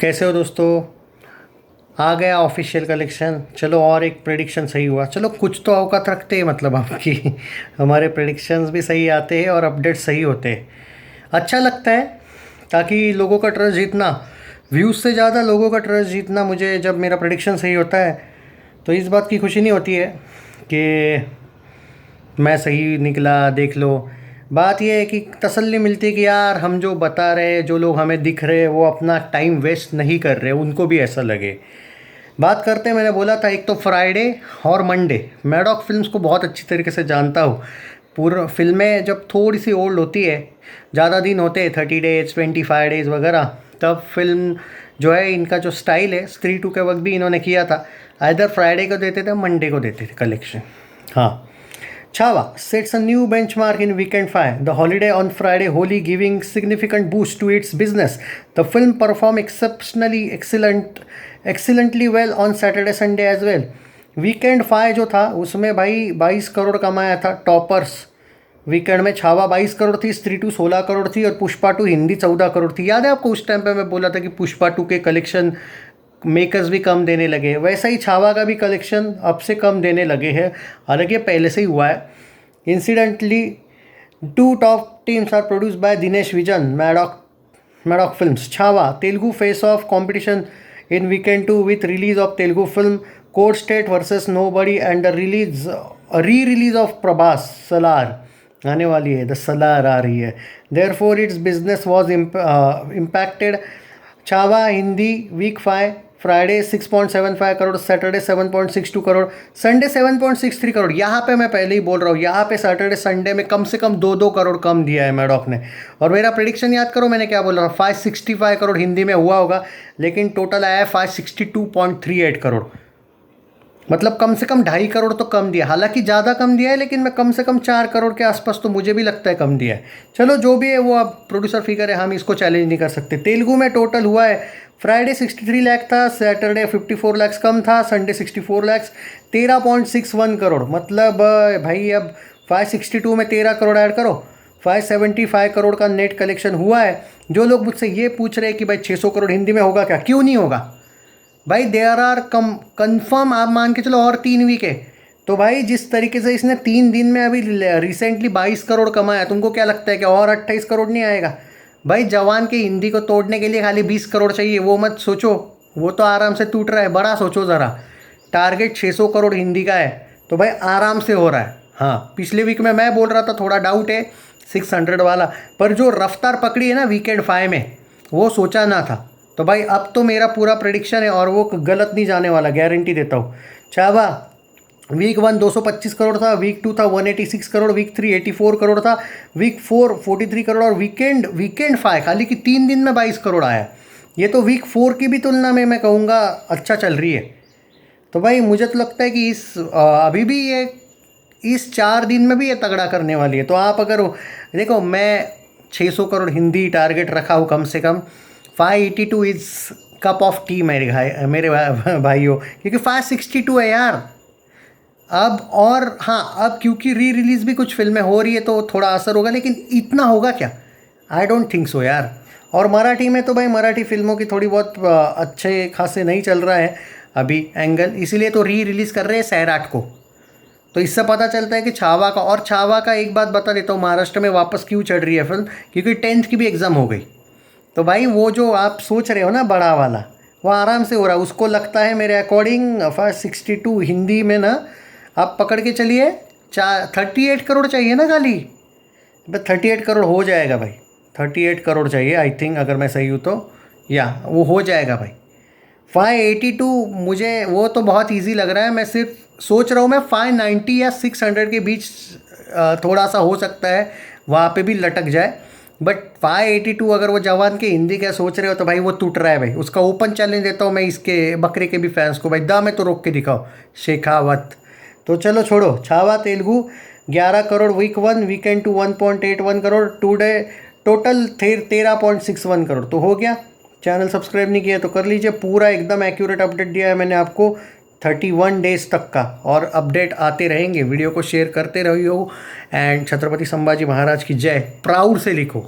कैसे हो दोस्तों। आ गया ऑफिशियल कलेक्शन। चलो और एक प्रेडिक्शन सही हुआ। चलो कुछ तो औकात रखते हैं मतलब आपकी हमारे प्रेडिक्शंस भी सही आते हैं और अपडेट सही होते हैं। अच्छा लगता है ताकि लोगों का ट्रस्ट जीतना, व्यूज़ से ज़्यादा लोगों का ट्रस्ट जीतना। मुझे जब मेरा प्रेडिक्शन सही होता है तो इस बात की खुशी नहीं होती है कि मैं सही निकला, देख लो। बात यह है कि तसल्ली मिलती है कि यार हम जो बता रहे हैं, जो लोग हमें दिख रहे हैं, वो अपना टाइम वेस्ट नहीं कर रहे, उनको भी ऐसा लगे। बात करते हैं, मैंने बोला था एक तो फ्राइडे और मंडे। मैडॉक फिल्म्स को बहुत अच्छी तरीके से जानता हूँ। पूरा फिल्में जब थोड़ी सी ओल्ड होती है, ज़्यादा दिन होते हैं, 30 डेज 25 डेज वगैरह, तब फिल्म जो है, इनका जो स्टाइल है, स्त्री टू के वक्त भी इन्होंने किया था, आइदर फ्राइडे को देते थे, मंडे को देते थे कलेक्शन। हाँ, Chava sets a new benchmark in Weekend 5. The holiday on Friday, Holi giving significant boost to its business. The film performed excellently well on Saturday, Sunday as well. Weekend 5 जो था उसमें भाई 22 करोड़ कमाया था, टॉपर्स। वीकेंड में छावा 22 करोड़ थी, स्त्री to 16 crore थी और पुष्पा टू हिंदी 14 करोड़ थी। याद है आपको उस टाइम पे मैं बोला था कि पुष्पा टू के कलेक्शन मेकर्स भी कम देने लगे। वैसा ही छावा का भी कलेक्शन अब से कम देने लगे हैं, हालांकि ये पहले से ही हुआ है। Incidentally two top teams are produce by Dinesh Vijan, Maddock films. Chhaava Telugu face of competition in weekend 2 with release of Telugu film court state versus nobody and the re release of Prabhas Salaar आने वाली है, द सलार आ रही है। Therefore its business was impacted. Chhaava Hindi week 5 Friday 6.75 crore, Saturday 7.62 crore, Sunday 7.63 crore. यहाँ पे मैं पहले ही बोल रहा हूँ, यहाँ पे सैटरडे संडे में कम से कम 2-2 करोड़ कम दिया है मैडॉक ने। और मेरा प्रेडिक्शन याद करो, मैंने क्या बोला था, 565 करोड़ हिंदी में हुआ होगा, लेकिन टोटल आया है 562.38 करोड़। मतलब कम से कम 2.5 करोड़ तो कम दिया। हालांकि ज़्यादा कम दिया है, लेकिन मैं कम से कम 4 करोड़ के आसपास तो मुझे भी लगता है कम दिया है। चलो जो भी है वो अब प्रोड्यूसर फिगर है, हम इसको चैलेंज नहीं कर सकते। तेलुगु में टोटल हुआ है, फ्राइडे 63 लाख था, सैटरडे 54 लाख कम था, संडे 64 लाख, 13.61 करोड़। मतलब भाई अब 562 में 13 करोड़ ऐड करो, 575 करोड़ का नेट कलेक्शन हुआ है। जो लोग मुझसे ये पूछ रहे हैं कि भाई 600 करोड़ हिंदी में होगा क्या, क्यों नहीं होगा भाई, देयर आर कन्फर्म। आप मान के चलो और 3 वीक है, तो भाई जिस तरीके से इसने 3 दिन में अभी रिसेंटली 22 करोड़ कमाया, तुमको क्या लगता है कि और 28 करोड़ नहीं आएगा? भाई जवान के हिंदी को तोड़ने के लिए खाली 20 करोड़ चाहिए, वो मत सोचो, वो तो आराम से टूट रहा है। बड़ा सोचो ज़रा, टारगेट 600 करोड़ हिंदी का है, तो भाई आराम से हो रहा है। हाँ, पिछले वीक में मैं बोल रहा था थोड़ा डाउट है 600 वाला, पर जो रफ्तार पकड़ी है ना वीकेंड 5 में, वो सोचा ना था। तो भाई अब तो मेरा पूरा प्रेडिक्शन है और वो गलत नहीं जाने वाला, गारंटी देता हूँ। छावा वीक 1 225 करोड़ था, वीक 2 था 186 करोड़, वीक 3 84 करोड़ था, वीक 4 43 करोड़, और वीकेंड 5 खाली कि 3 दिन में 22 करोड़ आया। ये तो वीक 4 की भी तुलना में मैं कहूँगा अच्छा चल रही है। तो भाई मुझे तो लगता है कि अभी भी ये इस 4 दिन में भी ये तगड़ा करने वाली है। तो आप अगर देखो, मैं 600 करोड़ हिंदी टारगेट रखा हूँ कम से कम। 582 इज़ कप ऑफ टी मेरे भाइयों, क्योंकि 562 है यार अब। और हाँ, अब क्योंकि री रिलीज़ भी कुछ फिल्में हो रही है तो थोड़ा असर होगा, लेकिन इतना होगा क्या? आई डोंट थिंक सो यार। और मराठी में तो भाई मराठी फिल्मों की थोड़ी बहुत अच्छे खासे नहीं चल रहा है अभी एंगल, इसीलिए तो री रिलीज़ कर रहे हैं सैराट को। तो इससे पता चलता है कि छावा का, और छावा का एक बात बता देता हूँ, महाराष्ट्र में वापस क्यों चढ़ रही है फिल्म, क्योंकि 10th की भी एग्ज़ाम हो गई। तो भाई वो जो आप सोच रहे हो ना बड़ा वाला, वो आराम से हो रहा है। उसको लगता है मेरे अकॉर्डिंग 562 हिंदी में ना, आप पकड़ के चलिए 38 करोड़ चाहिए ना खाली, बस 38 करोड़ हो जाएगा भाई। 38 करोड़ चाहिए आई थिंक, अगर मैं सही हूँ तो, या वो हो जाएगा भाई। 582 मुझे वो तो बहुत इजी लग रहा है। मैं सिर्फ सोच रहा हूँ मैं 590 या 600 के बीच थोड़ा सा हो सकता है वहाँ पे भी लटक जाए। बट 582 अगर वो जवान के हिंदी का सोच रहे हो तो भाई वो टूट रहा है भाई। उसका ओपन चैलेंज देता हूँ मैं इसके बकरे के भी फैंस को, भाई दा में तो रोक के दिखाओ शेखावत। तो चलो छोड़ो, Chhaava Telugu 11 crore week 1, weekend 2 1.81 crore, two day total 13.61 crore. तो हो गया। चैनल सब्सक्राइब नहीं किया तो कर लीजिए, पूरा एकदम एक्यूरेट अपडेट दिया है मैंने आपको 31 डेज तक का, और अपडेट आते रहेंगे। वीडियो को शेयर करते रहिए एंड छत्रपति संभाजी महाराज की जय प्राउड से लिखो।